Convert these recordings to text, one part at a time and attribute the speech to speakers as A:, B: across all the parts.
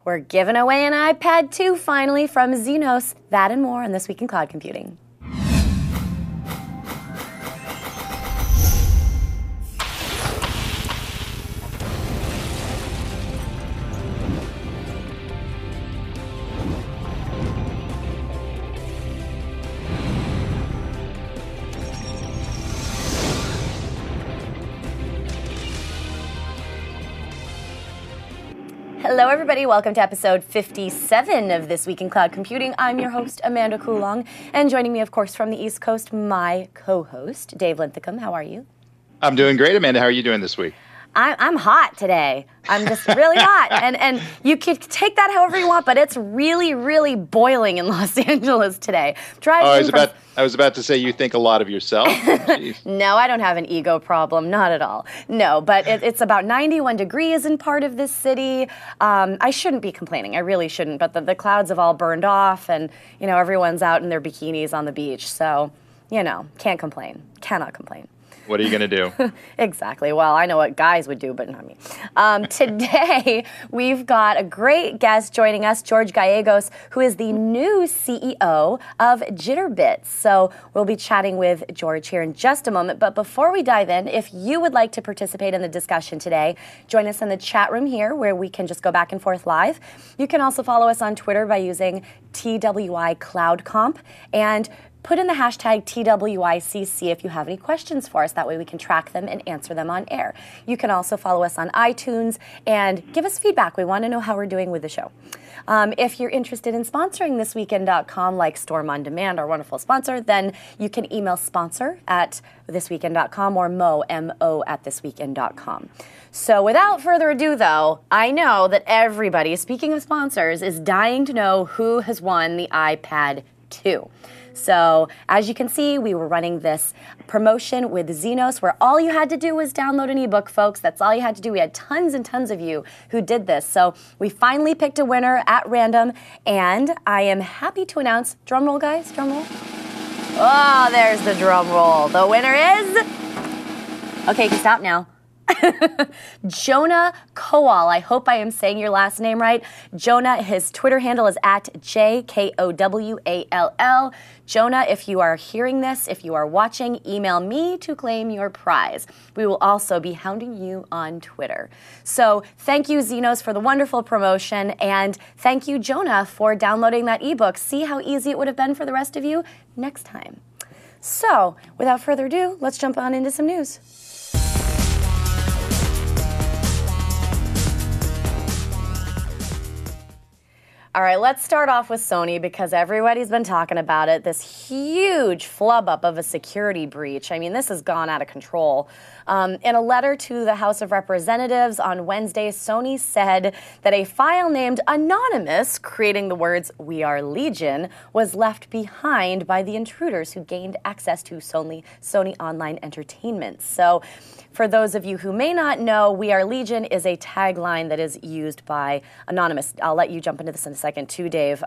A: We're giving away an iPad 2 finally from Xenos. That and more on This Week in Cloud Computing. Hello, everybody. Welcome to episode 57 of This Week in Cloud Computing. I'm your host, Amanda Coulong, and joining me, of course, from the East Coast, my co-host, Dave Linthicum. How are you?
B: I'm doing great, Amanda. How are you doing this week?
A: I'm hot today. I'm just really hot. And you can take that however you want, but it's really, really boiling in Los Angeles today.
B: I was about to say you think a lot of yourself.
A: No, I don't have an ego problem. Not at all. No, but it's about 91 degrees in part of this city. I shouldn't be complaining. I really shouldn't. But the clouds have all burned off and, everyone's out in their bikinis on the beach. So, can't complain. Cannot complain.
B: What are you going to do?
A: Exactly. Well, I know what guys would do, but not me. Today, we've got a great guest joining us, George Gallegos, who is the new CEO of Jitterbit. So we'll be chatting with George here in just a moment. But before we dive in, if you would like to participate in the discussion today, join us in the chat room here where we can just go back and forth live. You can also follow us on Twitter by using TWICloudComp and put in the hashtag TWICC if you have any questions for us. That way we can track them and answer them on air. You can also follow us on iTunes and give us feedback. We want to know how we're doing with the show. If you're interested in sponsoring thisweekend.com, like Storm On Demand, our wonderful sponsor, then you can email sponsor at thisweekend.com or mo at thisweekend.com. So without further ado, though, I know that everybody, speaking of sponsors, is dying to know who has won the iPad 2. So as you can see, we were running this promotion with Xenos where all you had to do was download an ebook, folks. That's all you had to do. We had tons and tons of you who did this. So we finally picked a winner at random, and I am happy to announce, drum roll, guys, drum roll. Oh, there's the drum roll. The winner is, okay, you can stop now. Jonah Kowal. I hope I am saying your last name right. Jonah, his Twitter handle is at JKOWALL. Jonah, if you are hearing this, if you are watching, email me to claim your prize. We will also be hounding you on Twitter. So thank you, Xenos, for the wonderful promotion, and thank you, Jonah, for downloading that ebook. See how easy it would have been for the rest of you next time. So without further ado, let's jump on into some news. All right, let's start off with Sony because everybody's been talking about it. This huge flub up of a security breach. I mean, this has gone out of control. In a letter to the House of Representatives on Wednesday, Sony said that a file named Anonymous, creating the words "We Are Legion," was left behind by the intruders who gained access to Sony Online Entertainment. So, for those of you who may not know, "We Are Legion" is a tagline that is used by Anonymous. I'll let you jump into this in a second too, Dave.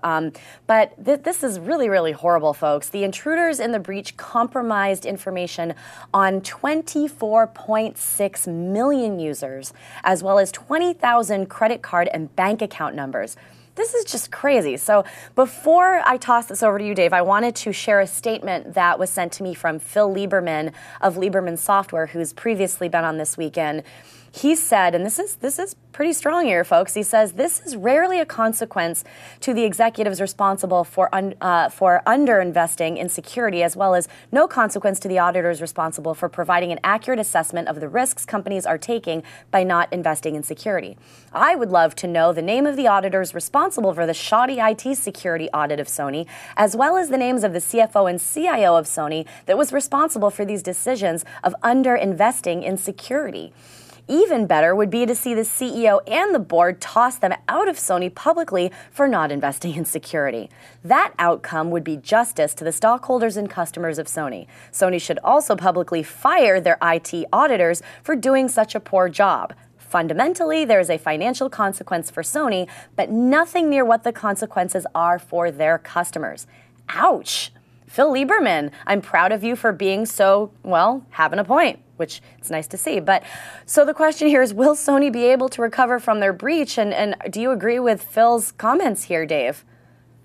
A: But this is really, really horrible, folks. The intruders in the breach compromised information on 24.6 million users, as well as 20,000 credit card and bank account numbers. This is just crazy. So before I toss this over to you, Dave, I wanted to share a statement that was sent to me from Phil Lieberman of Lieberman Software, who's previously been on This Weekend. He said, and this is pretty strong here, folks. He says this is rarely a consequence to the executives responsible for underinvesting in security, as well as no consequence to the auditors responsible for providing an accurate assessment of the risks companies are taking by not investing in security. I would love to know the name of the auditors responsible for the shoddy IT security audit of Sony, as well as the names of the CFO and CIO of Sony that was responsible for these decisions of underinvesting in security. Even better would be to see the CEO and the board toss them out of Sony publicly for not investing in security. That outcome would be justice to the stockholders and customers of Sony. Sony should also publicly fire their IT auditors for doing such a poor job. Fundamentally, there is a financial consequence for Sony, but nothing near what the consequences are for their customers. Ouch! Phil Lieberman, I'm proud of you for being so, well, having a point, which it's nice to see. But so the question here is, will Sony be able to recover from their breach? And do you agree with Phil's comments here, Dave?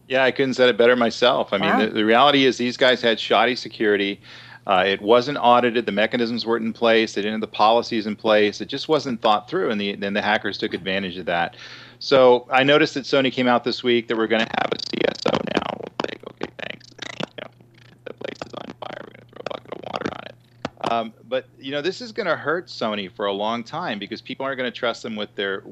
B: Yeah, I couldn't have said it better myself. I mean, the reality is these guys had shoddy security. It wasn't audited. The mechanisms weren't in place. They didn't have the policies in place. It just wasn't thought through, and then the hackers took advantage of that. So I noticed that Sony came out this week that we're going to have a CSO now. We'll think, okay, thanks. The place is on fire. We're going to throw a bucket of water on it. But this is going to hurt Sony for a long time because people aren't going to trust them with their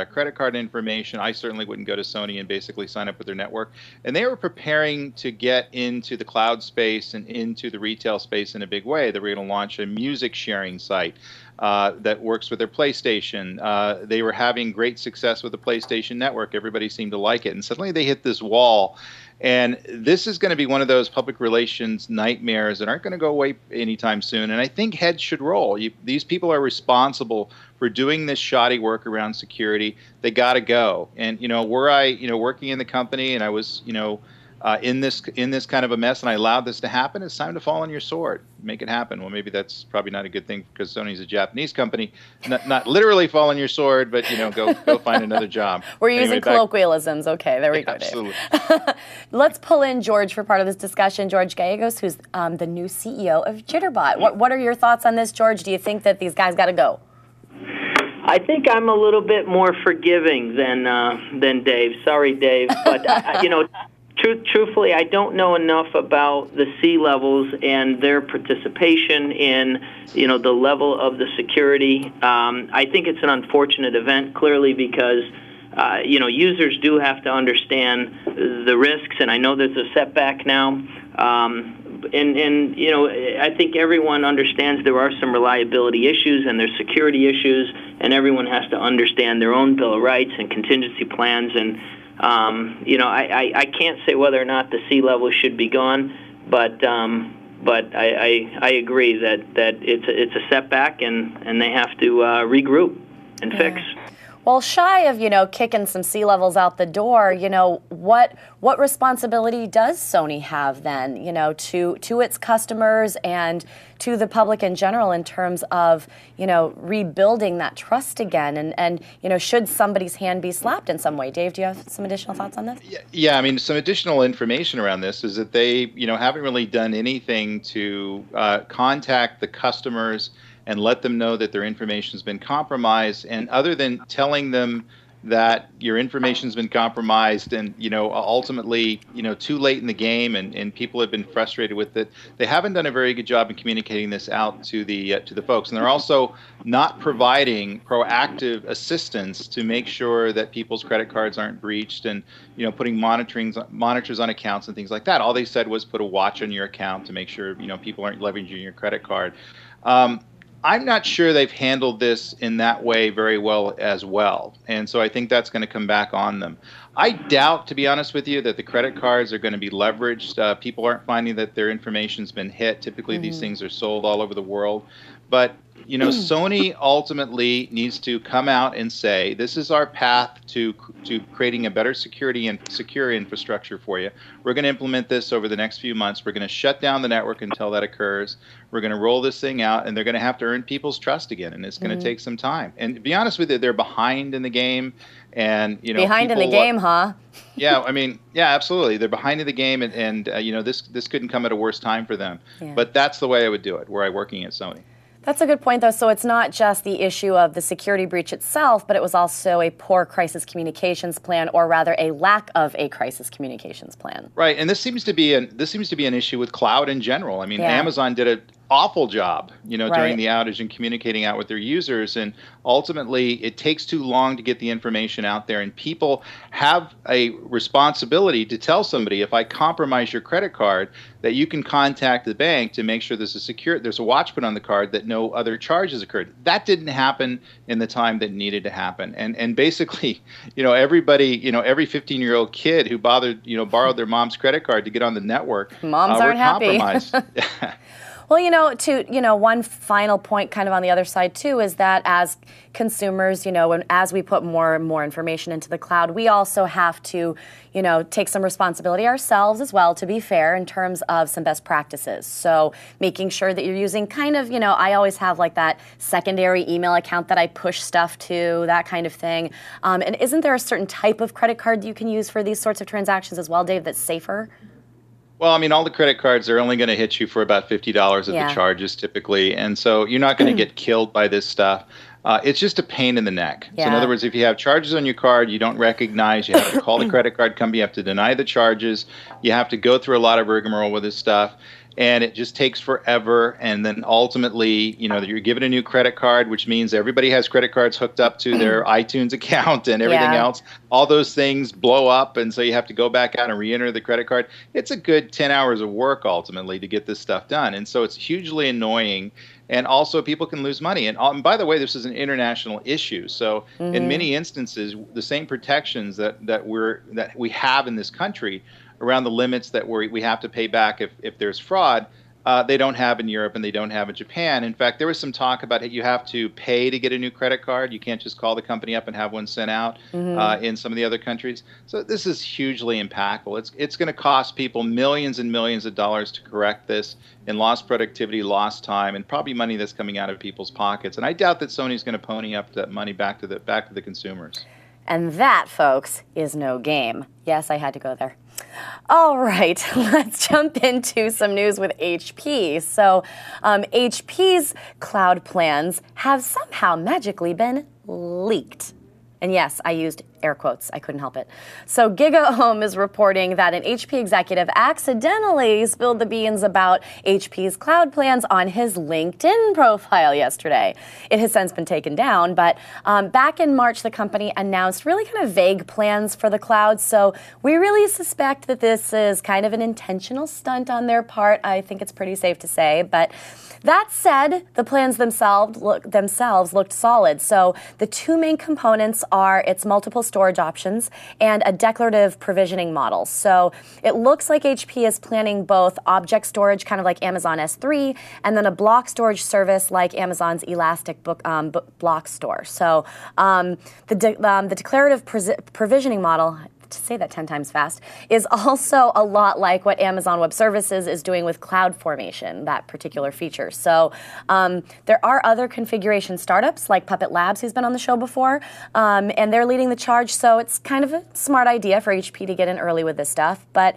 B: credit card information. I certainly wouldn't go to Sony and basically sign up with their network. And they were preparing to get into the cloud space and into the retail space in a big way. They were going to launch a music sharing site that works with their PlayStation. They were having great success with the PlayStation Network. Everybody seemed to like it. And suddenly they hit this wall. And this is going to be one of those public relations nightmares that aren't going to go away anytime soon. And I think heads should roll. These people are responsible for doing this shoddy work around security. They got to go. And were I working in the company and I was in this kind of a mess and I allowed this to happen, it's time to fall on your sword, make it happen. Well, maybe that's probably not a good thing because Sony's a Japanese company. Not literally fall on your sword, but go find another job.
A: We're using colloquialisms. Okay, there we go,
B: absolutely.
A: Dave. Let's pull in George for part of this discussion. George Gallegos, who's the new CEO of Jitterbit. What are your thoughts on this, George? Do you think that these guys got to go?
C: I think I'm a little bit more forgiving than Dave. Sorry, Dave, but truthfully, I don't know enough about the C-levels and their participation in, the level of the security. I think it's an unfortunate event, clearly, because, users do have to understand the risks, and I know there's a setback now. I think everyone understands there are some reliability issues and there's security issues, and everyone has to understand their own Bill of Rights and contingency plans. And I can't say whether or not the sea level should be gone, but I agree that it's a setback, and they have to regroup and fix.
A: Well, shy of kicking some sea levels out the door, what responsibility does Sony have then, to its customers and to the public in general in terms of rebuilding that trust again, and should somebody's hand be slapped in some way? Dave, do you have some additional thoughts on this?
B: Yeah, I mean, some additional information around this is that they haven't really done anything to contact the customers and let them know that their information has been compromised. And other than telling them that your information's been compromised and, ultimately, too late in the game and people have been frustrated with it, they haven't done a very good job in communicating this out to the folks. And they're also not providing proactive assistance to make sure that people's credit cards aren't breached and, putting monitors on accounts and things like that. All they said was put a watch on your account to make sure, people aren't leveraging your credit card. I'm not sure they've handled this in that way very well as well. And so I think that's going to come back on them. I doubt, to be honest with you, that the credit cards are going to be leveraged. People aren't finding that their information's been hit. Typically, these things are sold all over the world. But, Sony ultimately needs to come out and say, this is our path to creating a better security and secure infrastructure for you. We're going to implement this over the next few months. We're going to shut down the network until that occurs. We're going to roll this thing out, and they're going to have to earn people's trust again, and it's going to take some time. And to be honest with you, they're behind in the game. And
A: behind in the game, huh?
B: Yeah, I mean, yeah, absolutely. They're behind in the game, and this couldn't come at a worse time for them. Yeah. But that's the way I would do it, were I working at Sony.
A: That's a good point, though. So it's not just the issue of the security breach itself, but it was also a poor crisis communications plan, or rather a lack of a crisis communications plan.
B: Right, and this seems to be an issue with cloud in general. I mean, Amazon did an awful job, during the outage and communicating out with their users, and ultimately it takes too long to get the information out there, and people have a responsibility to tell somebody, if I compromise your credit card, that you can contact the bank to make sure there's a watch put on the card that no other charges occurred. That didn't happen in the time that needed to happen, and basically, everybody, every 15-year-old kid who borrowed their mom's credit card to get on the network,
A: moms aren't happy.
B: Compromised.
A: Well, one final point kind of on the other side too is that as consumers, as we put more and more information into the cloud, we also have to, take some responsibility ourselves as well, to be fair, in terms of some best practices. So making sure that you're using kind of, I always have like that secondary email account that I push stuff to, that kind of thing. And isn't there a certain type of credit card you can use for these sorts of transactions as well, Dave, that's safer?
B: Well, I mean, all the credit cards are only going to hit you for about $50 of the charges typically. And so you're not going to get killed by this stuff. It's just a pain in the neck.
A: Yeah.
B: So in other words, if you have charges on your card you don't recognize, you have to call the credit card company, you have to deny the charges, you have to go through a lot of rigmarole with this stuff. And it just takes forever. And then ultimately, you're given a new credit card, which means everybody has credit cards hooked up to their iTunes account and everything else. All those things blow up. And so you have to go back out and re-enter the credit card. It's a good 10 hours of work ultimately to get this stuff done. And so it's hugely annoying. And also people can lose money. And by the way, this is an international issue. So in many instances, the same protections that we have in this country around the limits that we have to pay back if there's fraud, they don't have in Europe and they don't have in Japan. In fact, there was some talk about you have to pay to get a new credit card. You can't just call the company up and have one sent out in some of the other countries. So this is hugely impactful. It's going to cost people millions and millions of dollars to correct this in lost productivity, lost time, and probably money that's coming out of people's pockets. And I doubt that Sony's going to pony up that money back to the consumers.
A: And that, folks, is no game. Yes, I had to go there. All right, let's jump into some news with HP. So HP's cloud plans have somehow magically been leaked. And yes, I used air quotes. I couldn't help it. So GigaOM is reporting that an HP executive accidentally spilled the beans about HP's cloud plans on his LinkedIn profile yesterday. It has since been taken down, but back in March, the company announced really kind of vague plans for the cloud. So we really suspect that this is kind of an intentional stunt on their part. I think it's pretty safe to say, but that said, the plans themselves looked solid. So the two main components are its multiple storage options and a declarative provisioning model. So it looks like HP is planning both object storage, kind of like Amazon S3, and then a block storage service like Amazon's Elastic Block Store. So the declarative provisioning model, to say that 10 times fast, is also a lot like what Amazon Web Services is doing with CloudFormation, that particular feature. So there are other configuration startups like Puppet Labs, who's been on the show before, and they're leading the charge. So it's kind of a smart idea for HP to get in early with this stuff. But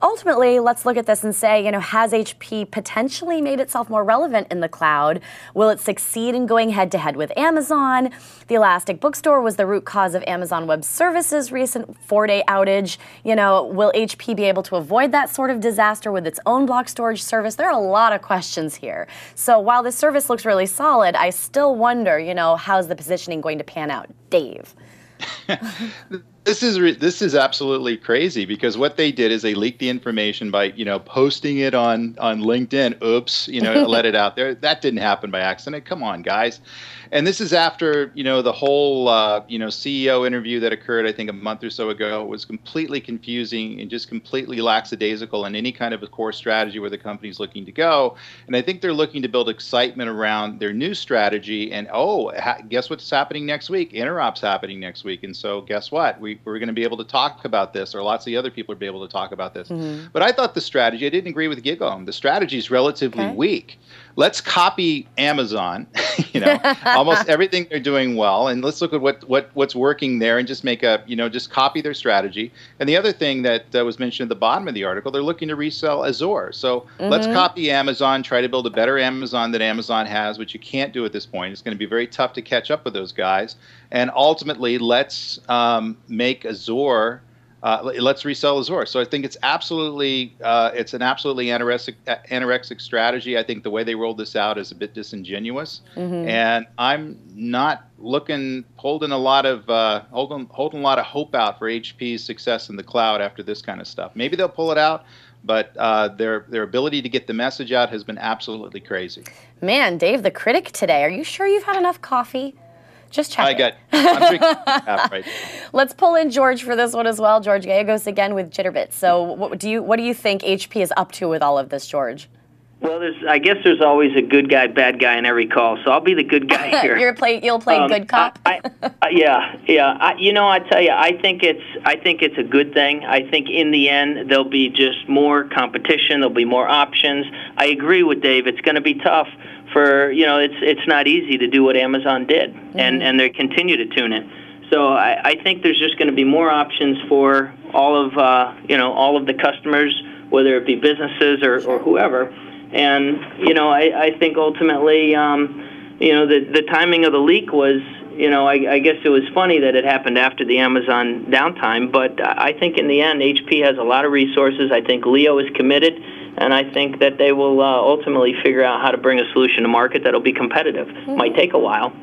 A: ultimately, let's look at this and say, has HP potentially made itself more relevant in the cloud? Will it succeed in going head-to-head with Amazon? The Elastic Bookstore was the root cause of Amazon Web Services' recent 4-day outage. Will HP be able to avoid that sort of disaster with its own block storage service? There are a lot of questions here. So while the service looks really solid, I still wonder, how's the positioning going to pan out? Dave.
B: This is absolutely crazy because what they did is they leaked the information by posting it on LinkedIn. Oops, let it out there. That didn't happen by accident. Come on, guys. And this is after the whole CEO interview that occurred I think a month or so ago. It was completely confusing and just completely lackadaisical in any kind of a core strategy where the company's looking to go. And I think they're looking to build excitement around their new strategy. And guess what's happening next week? Interop's happening next week. And so guess what? We're going to be able to talk about this, or lots of the other people will be able to talk about this. Mm-hmm. But I thought the strategy, I didn't agree with GigaOM. The strategy is relatively weak. Let's copy Amazon, almost everything they're doing well, and let's look at what's working there and just make just copy their strategy. And the other thing that was mentioned at the bottom of the article, they're looking to resell Azure. So let's copy Amazon, try to build a better Amazon that Amazon has, which you can't do at this point. It's going to be very tough to catch up with those guys. And ultimately, let's make Azure. Let's resell Azure. So I think it's an absolutely anorexic strategy. I think the way they rolled this out is a bit disingenuous, and I'm not holding a lot of hope out for HP's success in the cloud after this kind of stuff. Maybe they'll pull it out, but their ability to get the message out has been absolutely crazy. Man, Dave, the critic today. Are you sure you've had enough coffee? Just check. I'm drinking right now. Let's pull in George for this one as well. George Gallegos again with Jitterbit. So what do you think HP is up to with all of this, George?
C: Well, I guess there's always a good guy, bad guy in every call, so I'll be the good guy here.
A: You'll play good cop.
C: Yeah. I tell you, I think it's a good thing. I think in the end there'll be just more competition. There'll be more options. I agree with Dave. It's going to be tough for it's not easy to do what Amazon did, and they continue to tune it. So I think there's just going to be more options for all of the customers, whether it be businesses or whoever. And I think ultimately, the timing of the leak was, I guess it was funny that it happened after the Amazon downtime. But I think in the end, HP has a lot of resources. I think Leo is committed, and I think that they will ultimately figure out how to bring a solution to market that'll be competitive. Might take a while.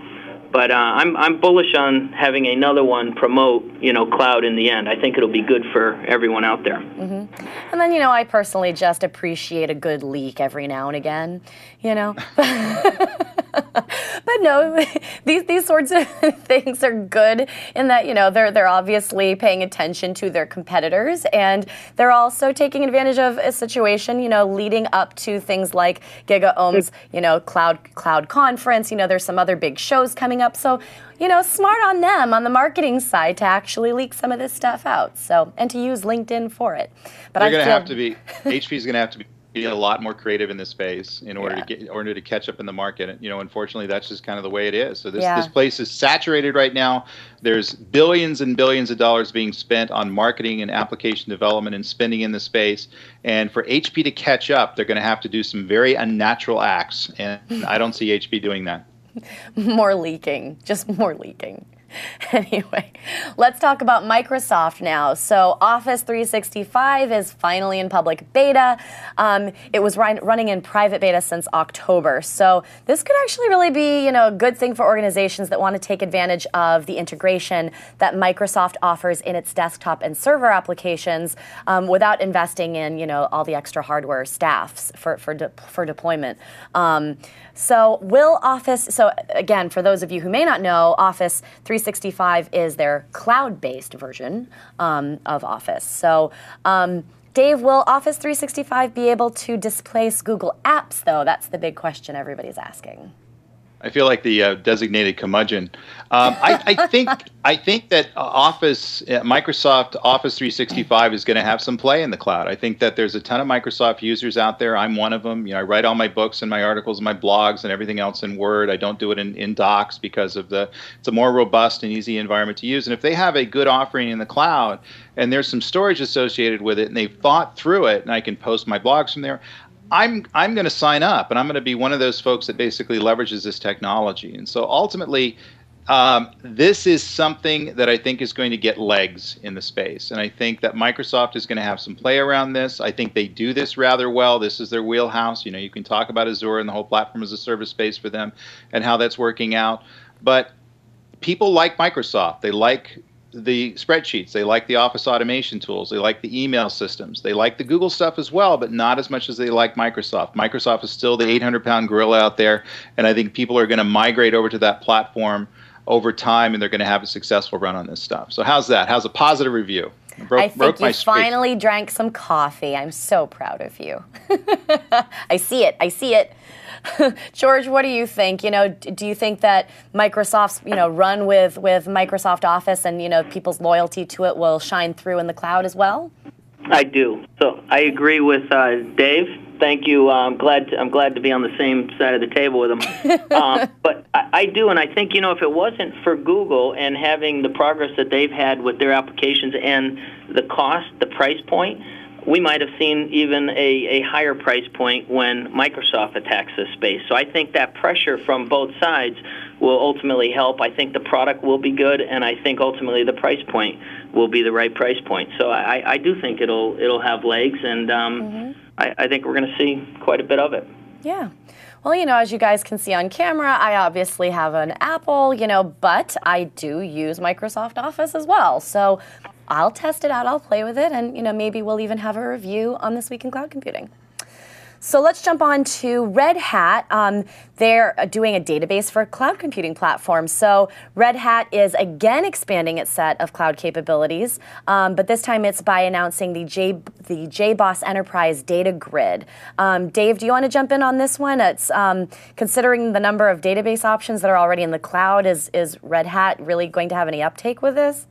C: But I'm bullish on having another one promote, cloud in the end. I think it'll be good for everyone out there.
A: And then, I personally just appreciate a good leak every now and again, But no, these sorts of things are good in that, they're obviously paying attention to their competitors, and they're also taking advantage of a situation, leading up to things like GigaOM's, cloud conference. There's some other big shows coming up. So, smart on them on the marketing side to actually leak some of this stuff out. So, and to use LinkedIn for it. But
B: they're going to have to be, HP's going to have to be a lot more creative in this space in order to catch up in the market. Unfortunately, that's just kind of the way it is. So this place is saturated right now. There's billions and billions of dollars being spent on marketing and application development and spending in the space. And for HP to catch up, they're going to have to do some very unnatural acts. And I don't see HP doing that.
A: More leaking, just more leaking. Anyway, let's talk about Microsoft now. So Office 365 is finally in public beta. It was running in private beta since October. So this could actually really be, a good thing for organizations that want to take advantage of the integration that Microsoft offers in its desktop and server applications without investing in, all the extra hardware staffs for deployment. So again, for those of you who may not know, Office 365 is their cloud-based version of Office. So, Dave, will Office 365 be able to displace Google Apps, though? That's the big question everybody's asking.
B: I feel like the designated curmudgeon. I think that Microsoft Office 365 is going to have some play in the cloud. I think that there's a ton of Microsoft users out there. I'm one of them. I write all my books and my articles and my blogs and everything else in Word. I don't do it in Docs because of it's a more robust and easy environment to use. And if they have a good offering in the cloud and there's some storage associated with it and they've thought through it and I can post my blogs from there, I'm going to sign up, and I'm going to be one of those folks that basically leverages this technology. And so ultimately, this is something that I think is going to get legs in the space. And I think that Microsoft is going to have some play around this. I think they do this rather well. This is their wheelhouse. You can talk about Azure and the whole platform as a service space for them and how that's working out. But people like Microsoft. They like the spreadsheets, they like the office automation tools, they like the email systems, they like the Google stuff as well, but not as much as they like Microsoft. Microsoft is still the 800-pound gorilla out there, and I think people are going to migrate over to that platform over time, and they're going to have a successful run on this stuff. So how's that? How's a positive review?
A: I think you finally drank some coffee. I'm so proud of you. I see it. George, what do you think? Do you think that Microsoft's, run with Microsoft Office and, people's loyalty to it will shine through in the cloud as well?
C: I do. So I agree with Dave. Thank you. I'm glad to be on the same side of the table with him. But I do, and I think, if it wasn't for Google and having the progress that they've had with their applications and the cost, the price point, we might have seen even a higher price point when Microsoft attacks this space. So I think that pressure from both sides will ultimately help. I think the product will be good, and I think ultimately the price point will be the right price point. So I do think it'll have legs, and I think we're going to see quite a bit of it.
A: Yeah. Well, as you guys can see on camera, I obviously have an Apple, but I do use Microsoft Office as well. So I'll test it out, I'll play with it, and maybe we'll even have a review on This Week in Cloud Computing. So let's jump on to Red Hat. They're doing a database for cloud computing platforms. So Red Hat is again expanding its set of cloud capabilities, but this time it's by announcing the JBoss Enterprise Data Grid. Dave, do you want to jump in on this one? It's considering the number of database options that are already in the cloud, is Red Hat really going to have any uptake with this?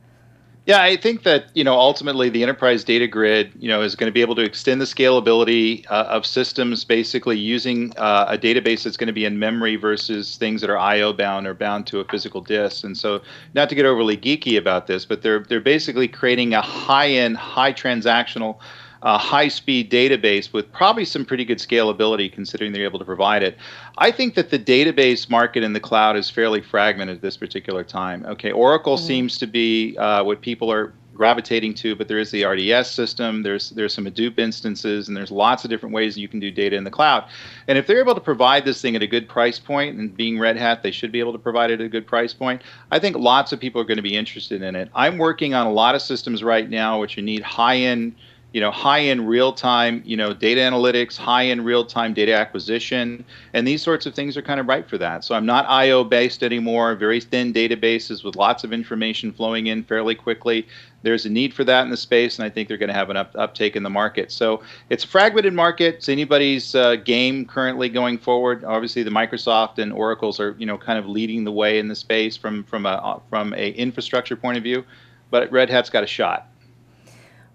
B: Yeah, I think that, ultimately the enterprise data grid, is going to be able to extend the scalability of systems, basically using a database that's going to be in memory versus things that are I/O bound or bound to a physical disk. And so, not to get overly geeky about this, but they're basically creating a high-end, high transactional, high-speed database with probably some pretty good scalability, considering they're able to provide it. I think that the database market in the cloud is fairly fragmented at this particular time. Okay, Oracle seems to be what people are gravitating to, but there is the RDS system, there's some Hadoop instances, and there's lots of different ways that you can do data in the cloud. And if they're able to provide this thing at a good price point, and being Red Hat, they should be able to provide it at a good price point, I think lots of people are going to be interested in it. I'm working on a lot of systems right now which you need high-end real-time, data analytics, high-end real-time data acquisition, and these sorts of things are kind of ripe for that. So I'm not I/O based anymore, very thin databases with lots of information flowing in fairly quickly. There's a need for that in the space, and I think they're going to have an uptake in the market. So it's a fragmented market. It's anybody's game currently going forward. Obviously, the Microsoft and Oracles are, kind of leading the way in the space from a infrastructure point of view, but Red Hat's got a shot.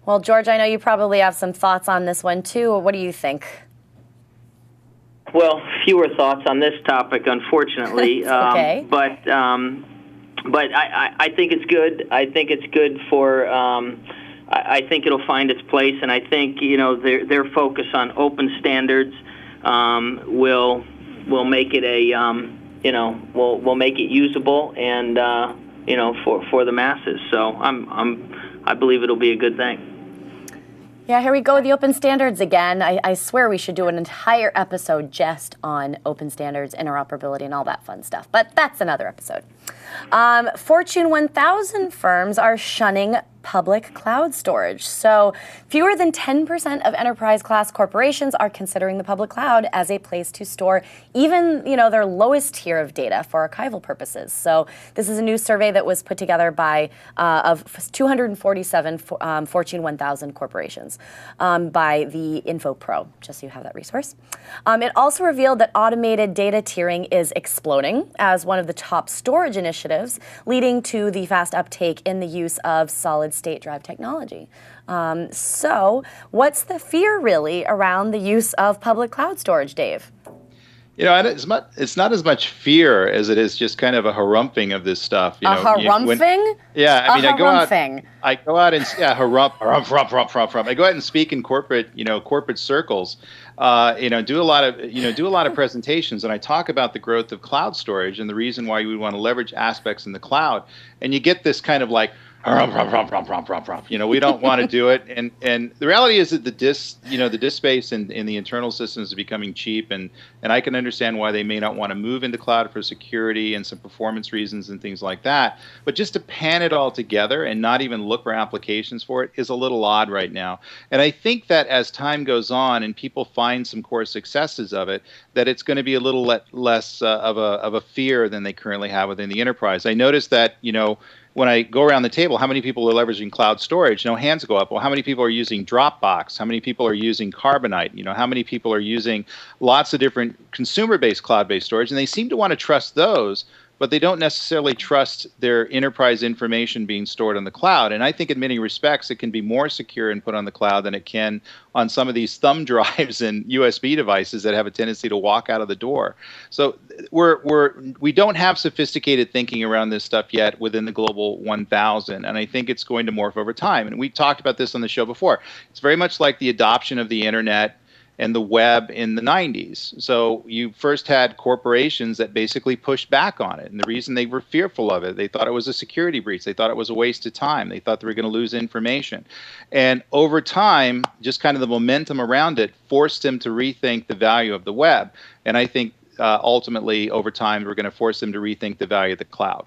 A: Well, George, I know you probably have some thoughts on this one, too. What do you think?
C: Well, fewer thoughts on this topic, unfortunately.
A: Okay.
C: But I think it's good. I think it's good for. I think it'll find its place, and I think their focus on open standards will make it will make it usable and for the masses. So I believe it'll be a good thing.
A: Yeah, here we go with the open standards again. I swear we should do an entire episode just on open standards, interoperability, and all that fun stuff. But that's another episode. Fortune 1000 firms are shunning public cloud storage. So fewer than 10% of enterprise-class corporations are considering the public cloud as a place to store even, their lowest tier of data for archival purposes. So this is a new survey that was put together by of 247 Fortune 1000 corporations by the InfoPro, just so you have that resource. It also revealed that automated data tiering is exploding as one of the top storage initiatives, leading to the fast uptake in the use of solid-state drive technology. So what's the fear really around the use of public cloud storage, Dave?
B: It's not as much fear as it is just kind of a harumphing of this stuff.
A: Harumphing?
B: I go out and harump. I go out and speak in corporate circles. Do a lot of presentations, and I talk about the growth of cloud storage and the reason why we want to leverage aspects in the cloud. And you get this kind of like, we don't want to do it. And the reality is that the disk space in the internal systems is becoming cheap, and I can understand why they may not want to move into cloud for security and some performance reasons and things like that. But just to pan it all together and not even look for applications for it is a little odd right now. And I think that as time goes on and people find some core successes of it, that it's going to be a little less of a fear than they currently have within the enterprise. I noticed that, when I go around the table, how many people are leveraging cloud storage? Hands go up. Well, how many people are using Dropbox? How many people are using Carbonite? How many people are using lots of different consumer-based cloud-based storage? And they seem to want to trust those, but they don't necessarily trust their enterprise information being stored on the cloud. And I think in many respects, it can be more secure and put on the cloud than it can on some of these thumb drives and USB devices that have a tendency to walk out of the door. So we don't have sophisticated thinking around this stuff yet within the Global 1000, and I think it's going to morph over time. And we talked about this on the show before. It's very much like the adoption of the internet and the web in the 90s. So you first had corporations that basically pushed back on it. And the reason they were fearful of it, they thought it was a security breach. They thought it was a waste of time. They thought they were going to lose information. And over time, just kind of the momentum around it forced them to rethink the value of the web. And I think ultimately, over time, we're going to force them to rethink the value of the cloud.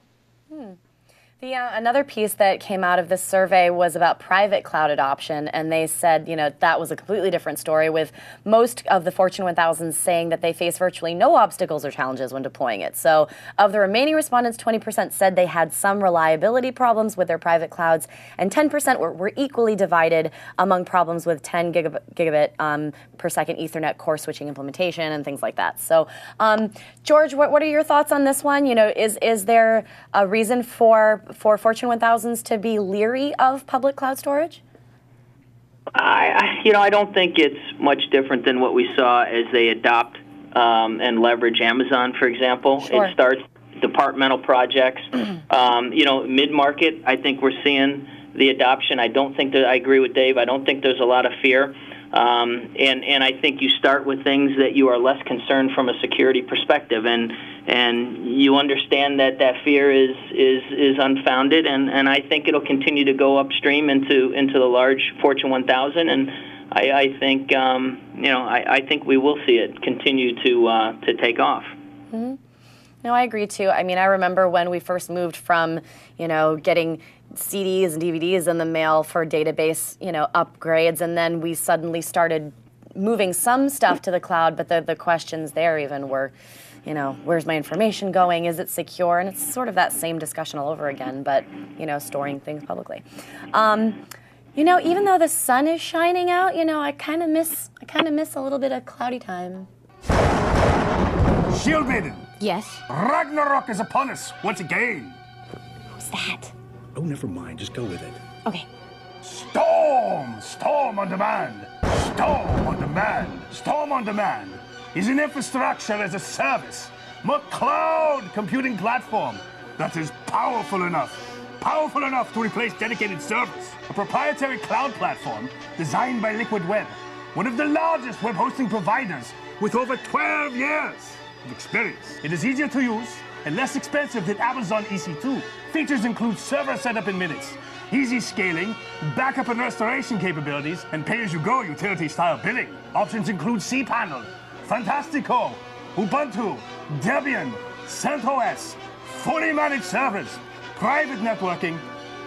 A: Another piece that came out of this survey was about private cloud adoption, and they said, that was a completely different story, with most of the Fortune 1000 saying that they face virtually no obstacles or challenges when deploying it. So of the remaining respondents, 20% said they had some reliability problems with their private clouds, and 10% were equally divided among problems with 10 gigabit per second Ethernet core switching implementation and things like that. So, George, what are your thoughts on this one? Is there a reason for Fortune 1000s to be leery of public cloud storage?
C: I don't think it's much different than what we saw as they adopt and leverage Amazon, for example.
A: Sure.
C: It starts departmental projects. Mid-market, I think we're seeing the adoption. I agree with Dave. I don't think there's a lot of fear. And I think you start with things that you are less concerned from a security perspective, and you understand that fear is unfounded, and I think it'll continue to go upstream into the large Fortune 1000, and I think I think we will see it continue to take off.
A: Mm-hmm. No, I agree too. I mean, I remember when we first moved from getting CDs and DVDs in the mail for database, upgrades, and then we suddenly started moving some stuff to the cloud, but the questions there even were, where's my information going? Is it secure? And it's sort of that same discussion all over again, but, storing things publicly. Even though the sun is shining out, I kind of miss a little bit of cloudy time.
D: Shield Maiden.
E: Yes?
D: Ragnarok is upon us once again.
E: Who's that?
D: Oh, never mind. Just go with it.
E: Okay.
D: Storm on demand. Storm on demand. Storm on demand is an infrastructure as a service, cloud computing platform that is powerful enough to replace dedicated servers. A proprietary cloud platform designed by Liquid Web, one of the largest web hosting providers with over 12 years of experience. It is easier to use and less expensive than Amazon EC2. Features include server setup in minutes, easy scaling, backup and restoration capabilities, and pay-as-you-go utility-style billing. Options include cPanel, Fantastico, Ubuntu, Debian, CentOS, fully managed servers, private networking,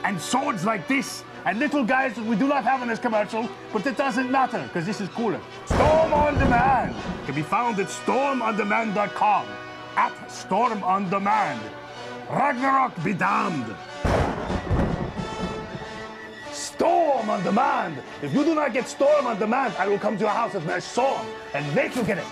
D: and swords like this, and little guys that we do not have in this commercial, but that doesn't matter, because this is cooler. Storm on Demand can be found at stormondemand.com. At Storm on Demand. Ragnarok be damned. Storm on Demand. If you do not get Storm on Demand, I will come to your house with my sword and make you get it.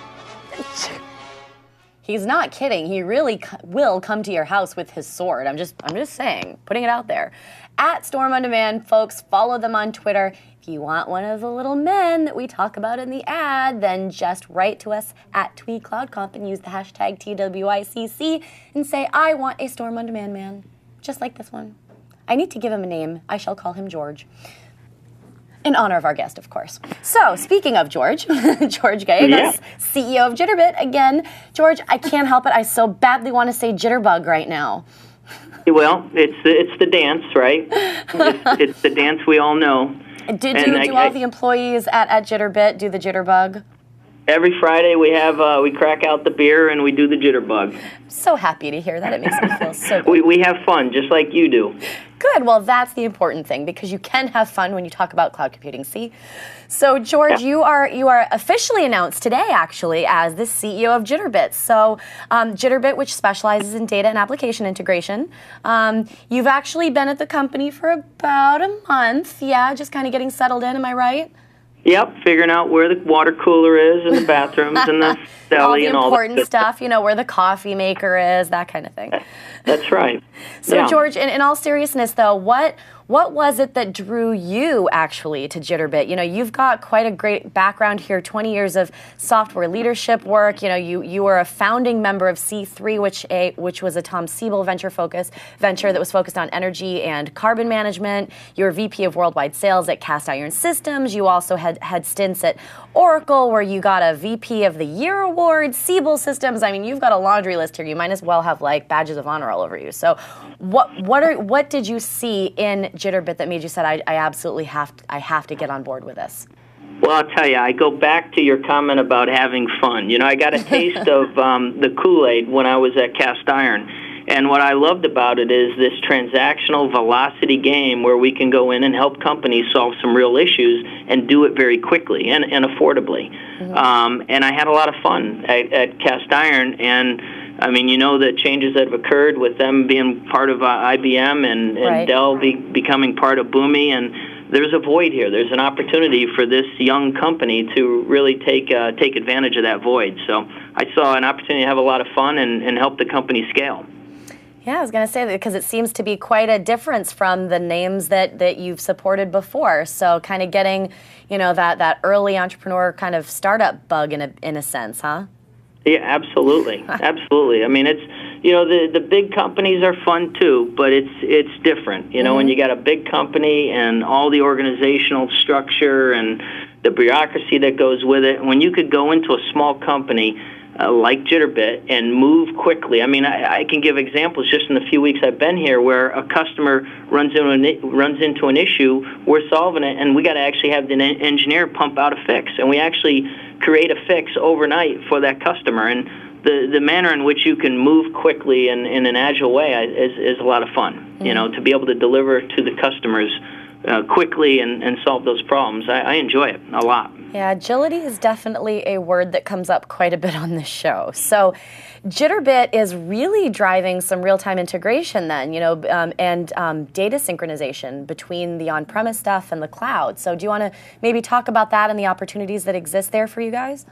A: He's not kidding. He really will come to your house with his sword. I'm just saying, putting it out there. At Storm on Demand, folks, follow them on Twitter. If you want one of the little men that we talk about in the ad, then just write to us at TweetCloudConf and use the hashtag TWICC and say, I want a Storm on Demand man, just like this one. I need to give him a name. I shall call him George. In honor of our guest, of course. So, speaking of George, George Gallegos, CEO of Jitterbit. Again, George, I can't help it. I so badly want to say jitterbug right now.
C: Well, it's the dance, right? It's the dance we all know.
A: Do all the employees at Jitterbit do the jitterbug?
C: Every Friday we crack out the beer and we do the jitterbug.
A: I'm so happy to hear that. It makes me feel so good.
C: We have fun, just like you do.
A: Good. Well, that's the important thing, because you can have fun when you talk about cloud computing. See, so George, you are officially announced today, actually, as the CEO of Jitterbit. So, Jitterbit, which specializes in data and application integration, you've actually been at the company for about a month. Yeah, just kind of getting settled in. Am I right?
C: Yep, figuring out where the water cooler is and the bathrooms and the deli and all that.
A: All the important stuff, where the coffee maker is, that kind of thing.
C: That's right.
A: So,
C: yeah.
A: George, in all seriousness, though, what was it that drew you, actually, to Jitterbit? You've got quite a great background here, 20 years of software leadership work. You were a founding member of C3, which was a Tom Siebel venture that was focused on energy and carbon management. You were VP of Worldwide Sales at Cast Iron Systems. You also had stints at Oracle, where you got a VP of the Year award, Siebel Systems. I mean, you've got a laundry list here. You might as well have, badges of honor all over you. So what did you see in Jitterbit that made you said, I absolutely have to get on board with this?
C: Well, I'll tell you, I go back to your comment about having fun. I got a taste of the Kool-Aid when I was at Cast Iron. And what I loved about it is this transactional velocity game where we can go in and help companies solve some real issues and do it very quickly and affordably. And I had a lot of fun at Cast Iron. And I mean, you know, the changes that have occurred with them being part of IBM and Dell becoming part of Boomi, and there's a void here. There's an opportunity for this young company to really take advantage of that void. So I saw an opportunity to have a lot of fun and help the company scale.
A: Yeah, I was going to say that because it seems to be quite a difference from the names that you've supported before. So kind of getting, you know, that early entrepreneur kind of startup bug in a sense, huh?
C: Yeah, absolutely, absolutely. I mean, it's, you know, the big companies are fun too, but it's different. You know, when you got a big company and all the organizational structure and the bureaucracy that goes with it, when you could go into a small company like Jitterbit and move quickly. I mean, I can give examples just in the few weeks I've been here where a customer runs into an issue, we're solving it, and we got to actually have the engineer pump out a fix, and we actually create a fix overnight for that customer. And the manner in which you can move quickly in an agile way is a lot of fun. You know, to be able to deliver to the customers quickly and solve those problems. I enjoy it a lot.
A: Yeah, agility is definitely a word that comes up quite a bit on this show. So Jitterbit is really driving some real-time integration then, you know, and data synchronization between the on-premise stuff and the cloud. So do you want to maybe talk about that and the opportunities that exist there for you guys?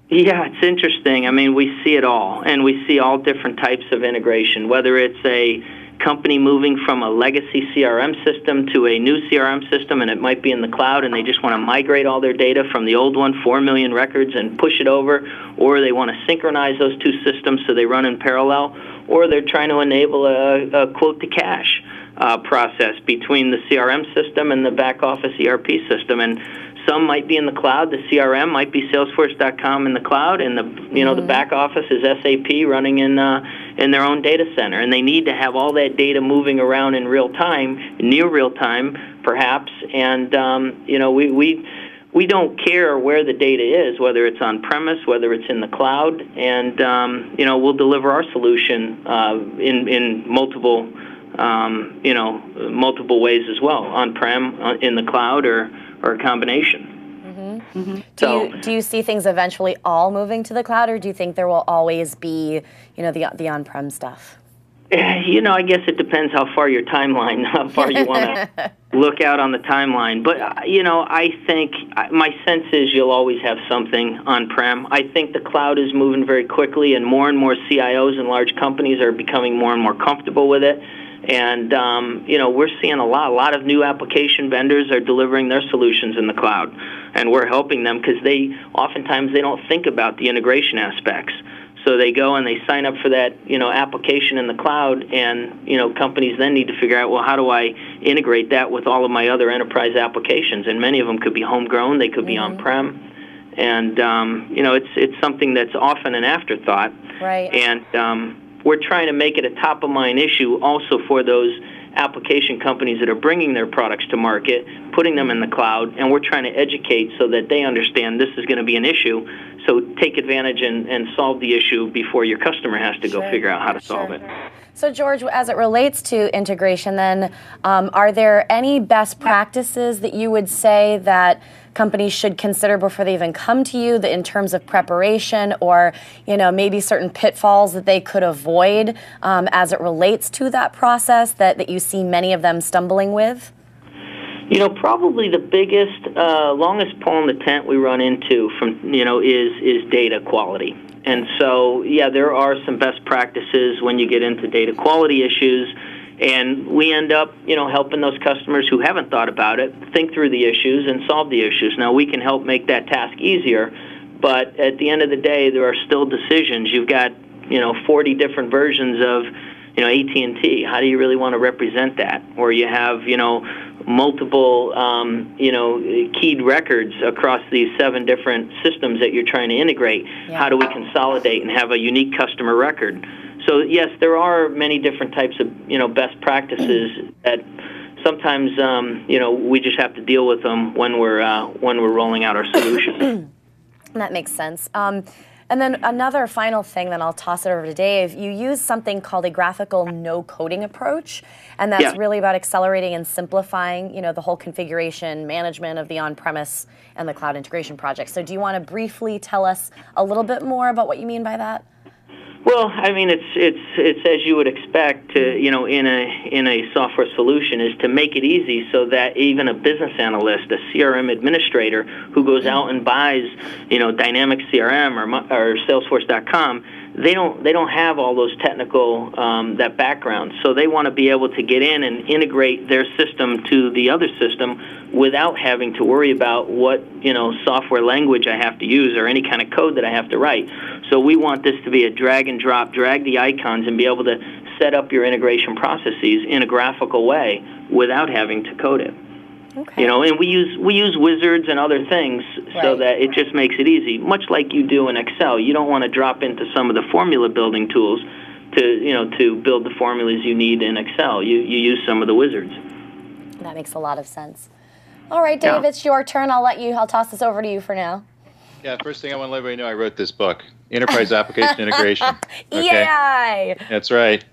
C: Yeah, it's interesting. I mean, we see it all, and we see all different types of integration, whether it's a company moving from a legacy CRM system to a new CRM system, and it might be in the cloud, and they just want to migrate all their data from the old one, 4 million records, and push it over, or they want to synchronize those two systems so they run in parallel, or they're trying to enable a quote-to-cash process between the CRM system and the back-office ERP system. And some might be in the cloud. The CRM might be Salesforce.com in the cloud, and the back office is SAP running in their own data center. And they need to have all that data moving around in real time, near real time, perhaps. And we don't care where the data is, whether it's on premise, whether it's in the cloud, and we'll deliver our solution in multiple ways as well, on-prem, in the cloud, or a combination.
A: Do you see things eventually all moving to the cloud, or do you think there will always be, you know, the on-prem stuff?
C: You know, I guess it depends how far you want to look out on the timeline. But, you know, I think my sense is you'll always have something on-prem. I think the cloud is moving very quickly, and more CIOs and large companies are becoming more and more comfortable with it. And, we're seeing a lot of new application vendors are delivering their solutions in the cloud. And we're helping them because oftentimes they don't think about the integration aspects. So they go and they sign up for that, application in the cloud, and, companies then need to figure out, well, how do I integrate that with all of my other enterprise applications? And many of them could be homegrown, they could be on-prem. And, it's something that's often an afterthought.
A: Right.
C: And we're trying to make it a top-of-mind issue also for those application companies that are bringing their products to market, putting them in the cloud, and we're trying to educate so that they understand this is going to be an issue. So take advantage and solve the issue before your customer has to go figure out how to solve it.
A: So, George, as it relates to integration, then, are there any best practices that you would say that companies should consider before they even come to you, that in terms of preparation, or maybe certain pitfalls that they could avoid as it relates to that process that you see many of them stumbling with?
C: Probably the biggest, longest pole in the tent we run into is data quality. And so, yeah, there are some best practices when you get into data quality issues, and we end up, helping those customers who haven't thought about it think through the issues and solve the issues. Now, we can help make that task easier, but at the end of the day, there are still decisions. You've got, 40 different versions of, AT&T. How do you really want to represent that? Or you have, multiple, keyed records across these 7 different systems that you're trying to integrate. Yeah. How do we consolidate and have a unique customer record? So, yes, there are many different types of, best practices that sometimes, we just have to deal with them when we're rolling out our solution.
A: That makes sense. And then another final thing, then I'll toss it over to Dave. You use something called a graphical no-coding approach, and that's really about accelerating and simplifying, the whole configuration management of the on-premise and the cloud integration project. So do you want to briefly tell us a little bit more about what you mean by that?
C: Well, I mean, it's as you would expect to, in a software solution, is to make it easy so that even a business analyst, a CRM administrator who goes out and buys, Dynamics CRM or Salesforce.com, they don't have all those technical that background. So they want to be able to get in and integrate their system to the other system without having to worry about what software language I have to use or any kind of code that I have to write. So we want this to be a drag and drop, drag the icons and be able to set up your integration processes in a graphical way without having to code it.
A: Okay.
C: And we use wizards and other things so that it just makes it easy, much like you do in Excel. You don't want to drop into some of the formula building tools to build the formulas you need in Excel. You use some of the wizards.
A: That makes a lot of sense. All right, Dave, it's your turn. I'll toss this over to you for now.
B: Yeah, first thing I want to let everybody know, I wrote this book, Enterprise Application Integration. Okay?
A: Yay!
B: That's right.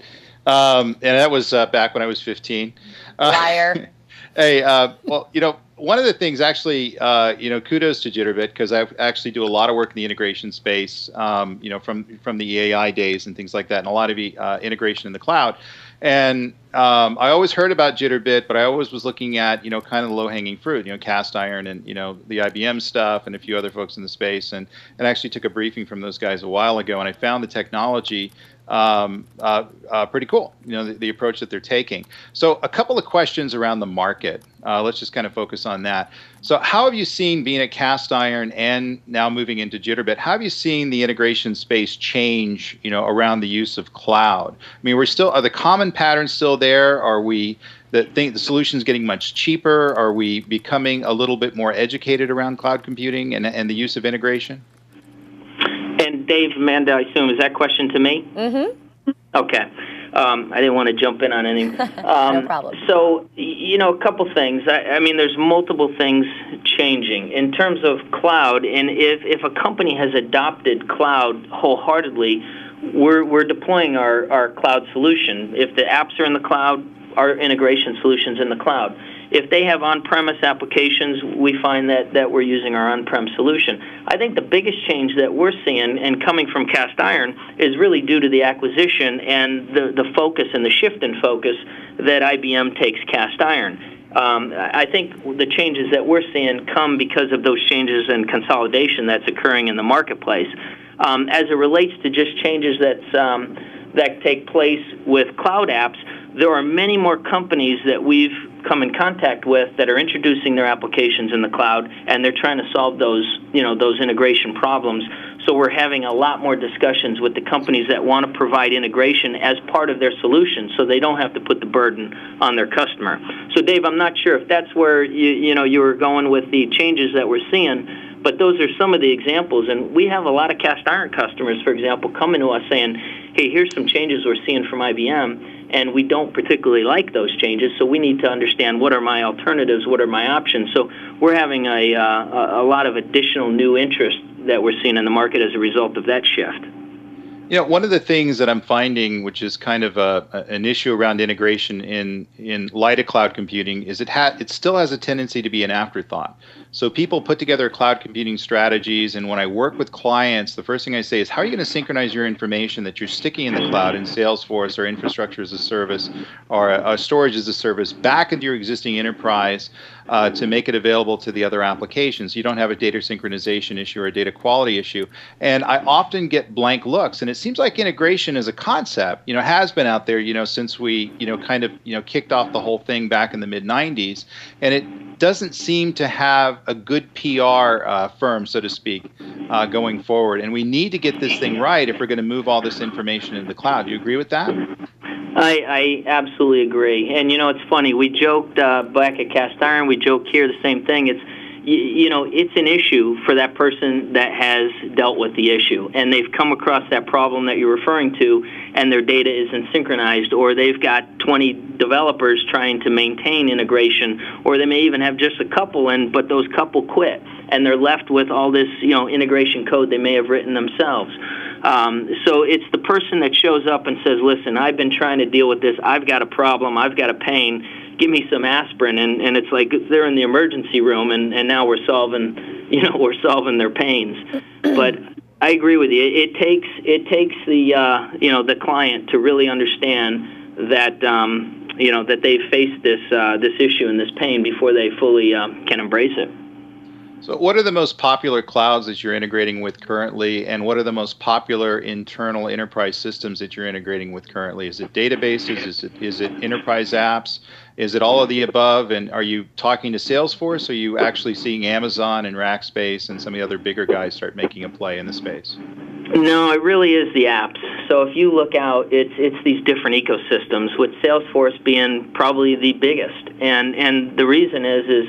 B: And that was back when I was 15.
A: Liar.
B: Hey, well, one of the things actually, kudos to Jitterbit, because I actually do a lot of work in the integration space, from the AI days and things like that, and a lot of integration in the cloud. And I always heard about Jitterbit, but I always was looking at, kind of the low-hanging fruit, Cast Iron and, the IBM stuff and a few other folks in the space, and actually took a briefing from those guys a while ago, and I found the technology pretty cool, the approach that they're taking. So a couple of questions around the market. Let's just kind of focus on that. So how have you seen, being at Cast Iron and now moving into Jitterbit, how have you seen the integration space change, around the use of cloud? I mean, are the common patterns still there? Are the solutions getting much cheaper? Are we becoming a little bit more educated around cloud computing and the use of integration?
C: And Dave, Amanda, I assume, is that question to me?
A: Mm-hmm.
C: Okay. I didn't want to jump in on any.
A: No problem.
C: So, a couple things. I mean, there's multiple things changing in terms of cloud. And if a company has adopted cloud wholeheartedly, we're deploying our cloud solution. If the apps are in the cloud, our integration solution's in the cloud. If they have on-premise applications, we find that we're using our on-prem solution. I think the biggest change that we're seeing, and coming from Cast Iron, is really due to the acquisition and the focus and the shift in focus that IBM takes Cast Iron. I think the changes that we're seeing come because of those changes and consolidation that's occurring in the marketplace. As it relates to just changes that take place with cloud apps, there are many more companies that we've come in contact with that are introducing their applications in the cloud, and they're trying to solve those integration problems. So we're having a lot more discussions with the companies that want to provide integration as part of their solution, so they don't have to put the burden on their customer. So Dave, I'm not sure if that's where you were going with the changes that we're seeing, but those are some of the examples. And we have a lot of Cast Iron customers, for example, coming to us saying, hey, here's some changes we're seeing from IBM, and we don't particularly like those changes, so we need to understand what are my alternatives, what are my options. So we're having a lot of additional new interest that we're seeing in the market as a result of that shift.
B: One of the things that I'm finding, which is kind of an issue around integration in light of cloud computing, is it still has a tendency to be an afterthought. So people put together cloud computing strategies, and when I work with clients, the first thing I say is, how are you going to synchronize your information that you're sticking in the cloud in Salesforce or infrastructure as a service or storage as a service back into your existing enterprise to make it available to the other applications? You don't have a data synchronization issue or a data quality issue. And I often get blank looks, and it seems like integration as a concept, has been out there, since we, kind of, kicked off the whole thing back in the mid-90s, and it doesn't seem to have a good PR firm, so to speak, going forward. And we need to get this thing right if we're going to move all this information into the cloud. Do you agree with that?
C: I absolutely agree. And, it's funny. We joked back at Cast Iron, we joke here the same thing. It's an issue for that person that has dealt with the issue, and they've come across that problem that you're referring to, and their data isn't synchronized, or they've got 20 developers trying to maintain integration, or they may even have just a couple but those couple quit. and they're left with all this, integration code they may have written themselves. So it's the person that shows up and says, listen, I've been trying to deal with this. I've got a problem. I've got a pain. Give me some aspirin. And it's like they're in the emergency room, and now we're solving their pains. But I agree with you. It takes the client to really understand that that they've faced this issue and this pain before they fully can embrace it.
B: So what are the most popular clouds that you're integrating with currently, and what are the most popular internal enterprise systems that you're integrating with currently? Is it databases? Is it enterprise apps? Is it all of the above? And are you talking to Salesforce? Or are you actually seeing Amazon and Rackspace and some of the other bigger guys start making a play in the space?
C: No, it really is the apps. So if you look out, it's these different ecosystems, with Salesforce being probably the biggest. And the reason is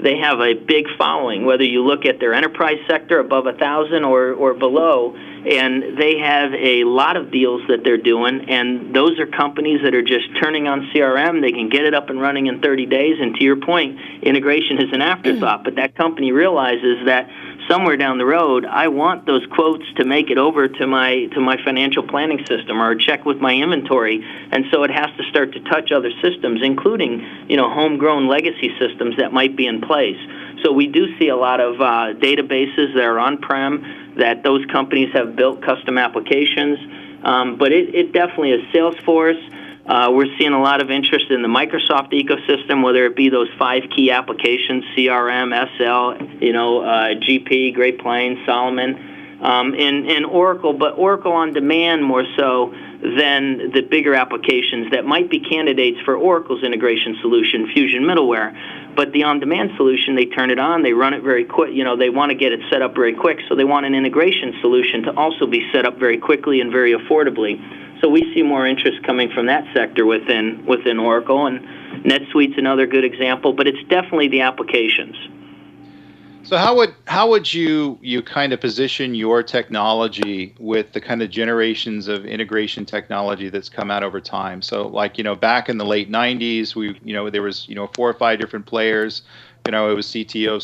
C: they have a big following, whether you look at their enterprise sector above 1,000 or below, and they have a lot of deals that they're doing, and those are companies that are just turning on CRM. They can get it up and running in 30 days, and to your point, integration is an afterthought, but that company realizes that somewhere down the road, I want those quotes to make it over to my financial planning system or check with my inventory, and so it has to start to touch other systems, including homegrown legacy systems that might be in place. So we do see a lot of databases that are on-prem that those companies have built custom applications, but it definitely is Salesforce. We're seeing a lot of interest in the Microsoft ecosystem, whether it be those 5 key applications, CRM, SL, GP, Great Plains, Solomon, and Oracle, but Oracle on demand more so than the bigger applications that might be candidates for Oracle's integration solution, Fusion Middleware. But the on-demand solution, they turn it on, they run it very quick. They want to get it set up very quick, so they want an integration solution to also be set up very quickly and very affordably. So we see more interest coming from that sector within Oracle, and NetSuite's another good example, but it's definitely the applications.
B: So how would you kind of position your technology with the kind of generations of integration technology that's come out over time? So back in the late 90s, there was 4 or 5 different players. It was CTO,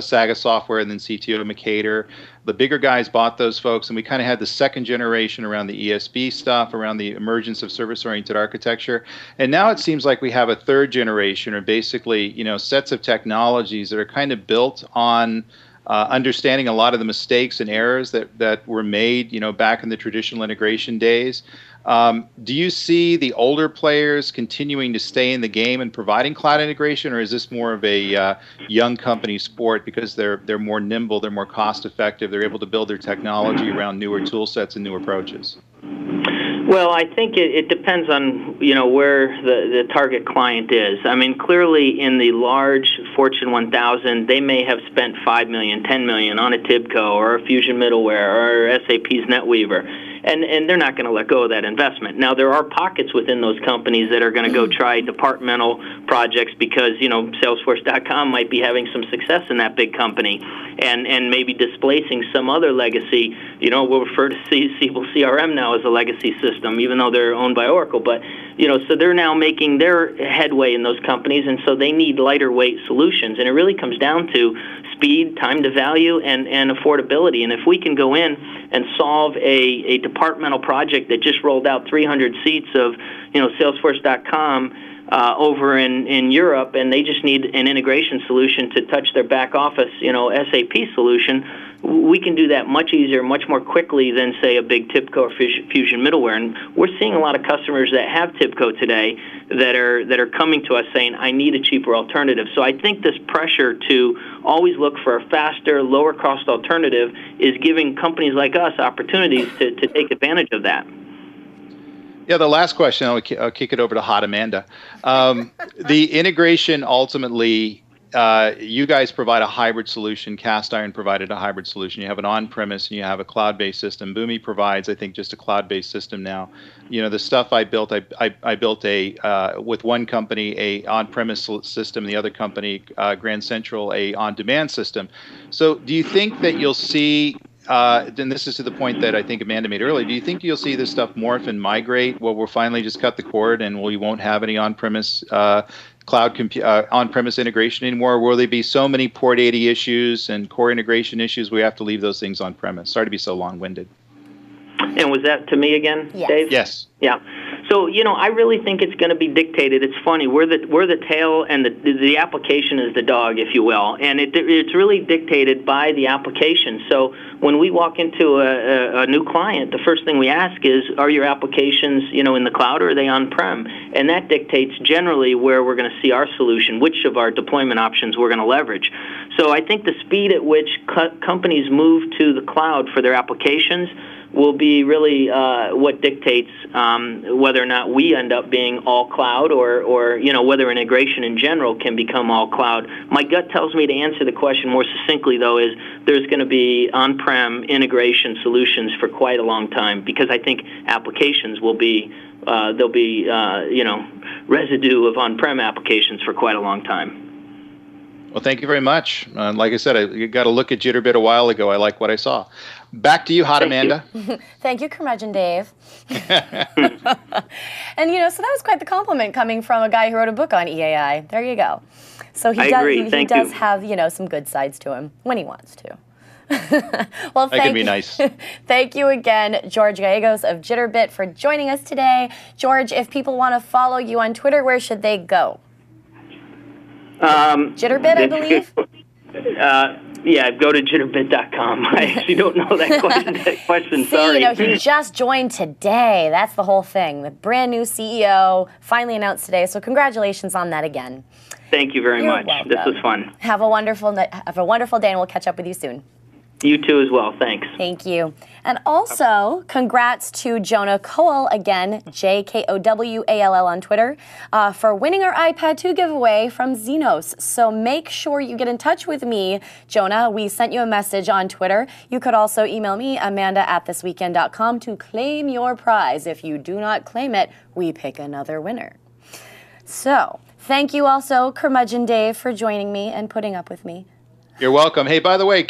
B: Saga Software, and then CTO Mercator. The bigger guys bought those folks, and we kind of had the second generation around the ESB stuff, around the emergence of service-oriented architecture. And now it seems like we have a third generation, or basically, sets of technologies that are kind of built on understanding a lot of the mistakes and errors that were made, back in the traditional integration days. Do you see the older players continuing to stay in the game and providing cloud integration, or is this more of a young company sport because they're more nimble, they're more cost effective, they're able to build their technology around newer tool sets and new approaches?
C: Well, I think it depends on where the target client is. I mean, clearly in the large Fortune 1000, they may have spent $5 million, $10 million on a TIBCO or a Fusion Middleware or SAP's NetWeaver. And they're not going to let go of that investment. Now, there are pockets within those companies that are going to go try departmental projects because, Salesforce.com might be having some success in that big company and maybe displacing some other legacy. We'll refer to Siebel CRM now as a legacy system, even though they're owned by Oracle. But, so they're now making their headway in those companies, and so they need lighter weight solutions. And it really comes down to speed, time to value, and affordability. And if we can go in and solve a departmental project that just rolled out 300 seats of Salesforce.com over in Europe, and they just need an integration solution to touch their back office SAP solution, we can do that much easier, much more quickly than, say, a big TIBCO or Fusion Middleware. And we're seeing a lot of customers that have TIBCO today that are coming to us saying, I need a cheaper alternative. So I think this pressure to always look for a faster, lower-cost alternative is giving companies like us opportunities to take advantage of that.
B: Yeah, the last question, I'll kick it over to Hot Amanda. The integration ultimately, you guys provide a hybrid solution. Cast Iron provided a hybrid solution. You have an on-premise and you have a cloud-based system. Boomi provides, I think, just a cloud-based system now. The stuff I built, I built with one company a on-premise system, the other company, Grand Central, a on-demand system. So do you think that you'll see, and this is to the point that I think Amanda made earlier, do you think you'll see this stuff morph and migrate? Well, we'll finally just cut the cord and we won't have any on-premise on-premise integration anymore? Will there be so many port 80 issues and core integration issues we have to leave those things on-premise? Sorry to be so long-winded.
C: And was that to me again,
A: Yes.
C: Dave?
B: Yes.
C: Yeah. So, I really think it's going to be dictated. It's funny. We're the tail, and the application is the dog, if you will. And it's really dictated by the application. So when we walk into a new client, the first thing we ask is, are your applications, in the cloud, or are they on-prem? And that dictates generally where we're going to see our solution, which of our deployment options we're going to leverage. So I think the speed at which companies move to the cloud for their applications will be really what dictates whether or not we end up being all cloud, or whether integration in general can become all cloud. My gut tells me to answer the question more succinctly, though, is there's going to be on-prem integration solutions for quite a long time, because I think applications will be there'll be residue of on-prem applications for quite a long time.
B: Well, thank you very much. Like I said, I got a look at Jitterbit a while ago. I like what I saw. Back to you, Hot Amanda.
A: Thank you, Curmudgeon Dave. And, so that was quite the compliment coming from a guy who wrote a book on EAI. There you go. So he does have, some good sides to him when he wants to. Well,
B: that can be nice.
A: Thank you again, George Gallegos of Jitterbit, for joining us today. George, if people want to follow you on Twitter, where should they go? Jitterbit, I believe?
C: Yeah, go to jitterbit.com. I actually don't know that question.
A: See,
C: sorry.
A: He just joined today. That's the whole thing. The brand new CEO finally announced today, so congratulations on that again.
C: Thank you very much.
A: Welcome.
C: This was fun.
A: Have a wonderful day, and we'll catch up with you soon.
C: You too as well. Thanks.
A: Thank you. And also, congrats to Jonah Cowell, again, JKOWALL on Twitter, for winning our iPad 2 giveaway from Xenos. So make sure you get in touch with me, Jonah. We sent you a message on Twitter. You could also email me, amanda@thisweekend.com, to claim your prize. If you do not claim it, we pick another winner. So, thank you also, Curmudgeon Dave, for joining me and putting up with me.
B: You're welcome. Hey, by the way,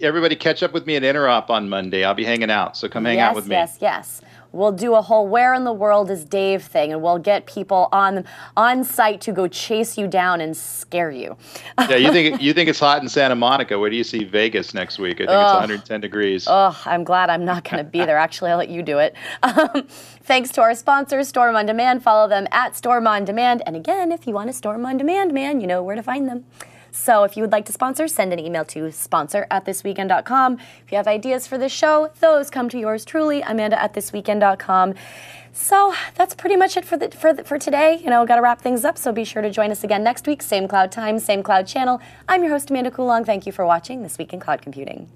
B: everybody catch up with me at Interop on Monday. I'll be hanging out, so come hang out with me.
A: Yes. We'll do a whole "Where in the World is Dave" thing, and we'll get people on site to go chase you down and scare you.
B: Yeah, you think it's hot in Santa Monica. Where do you see Vegas next week? I think it's 110 degrees.
A: Oh, I'm glad I'm not going to be there. Actually, I'll let you do it. Thanks to our sponsors, Storm On Demand. Follow them at Storm On Demand. And again, if you want a Storm On Demand man, you know where to find them. So if you would like to sponsor, send an email to sponsor@thisweekend.com. If you have ideas for this show, those come to yours truly, Amanda@thisweekend.com. So that's pretty much it for today. Got to wrap things up, so be sure to join us again next week. Same cloud time, same cloud channel. I'm your host, Amanda Coulong. Thank you for watching This Week in Cloud Computing.